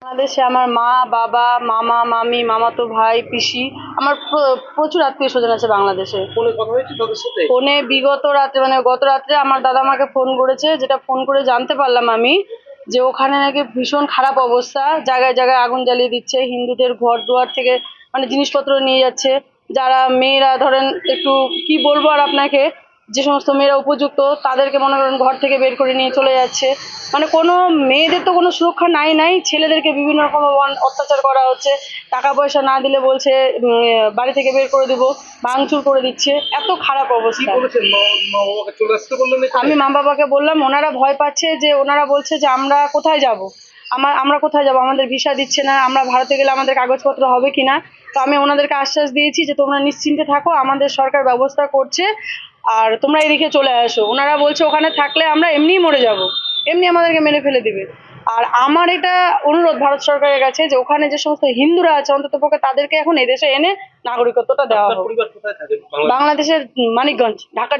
বাংলাদেশে আমার মা, বাবা, মামা, মামি, মামাতো ভাই, পিসি, আমার প্রচুর আত্মীয়-স্বজন আছে বাংলাদেশে। ফোনে কথা হয়েছে তাদের সাথে? ফোনে বিগত রাত্রে মানে গত রাত্রে আমার দাদা আমাকে ফোন করেছে, যেটা ফোন করে জানতে পারলাম আমি যে ওখানে নাকি ভীষণ খারাপ অবস্থা, জায়গায় জায়গায় আগুন জ্বালিয়ে দিচ্ছে, হিন্দুদের ঘর-দুয়ার থেকে মানে জিনিসপত্র নিয়ে যাচ্ছে। যারা মেয়েরা ধরেন একটু কি বলবো আর আপনাকে, যে সমস্ত মেয়েরা উপযুক্ত তাদেরকে মনে করেন ঘর থেকে বের করে নিয়ে চলে যাচ্ছে। মানে কোনো মেয়েদের তো কোনো সুরক্ষা নাই, ছেলেদেরকে বিভিন্ন রকম অত্যাচার করা হচ্ছে। টাকা পয়সা না দিলে বলছে বাড়ি থেকে বের করে দেবো, ভাঙচুর করে দিচ্ছে। এত খারাপ কি অবস্থা। বলেছেন? মা বাবাকে চলে আসতে বললেন এখানে? আমি মা-বাবাকে বললাম, ওনারা ভয় পাচ্ছে, যে ওনারা বলছে যে আমরা কোথায় যাব? আমরা কোথায় যাব? আমাদের ভিসা দিচ্ছে না। আমরা ভারতে গেলে আমাদের কাগজপত্র হবে কিনা? তো আমি ওনাদেরকে আশ্বাস দিয়েছি যে তোমরা নিশ্চিন্তে থাকো, আমাদের সরকার ব্যবস্থা করছে, আর তোমরা এদিকে চলে আসো। ওনারা বলছে ওখানে থাকলে আমরা এমনিই মরে যাব, এমনি আমাদেরকে মেরে ফেলে দিবে। আর আমার এটা অনুরোধ ভারত সরকারের কাছে যে ওখানে যে সমস্ত হিন্দুরা আছে অন্ততপক্ষে তাদেরকে এখন এদেশে এনে নাগরিকত্বটা দেওয়া আপনার হোক। পরিবার কোথায় থাকে? বাংলাদেশে? বাংলাদেশের মানিকগঞ্জ, ঢাকা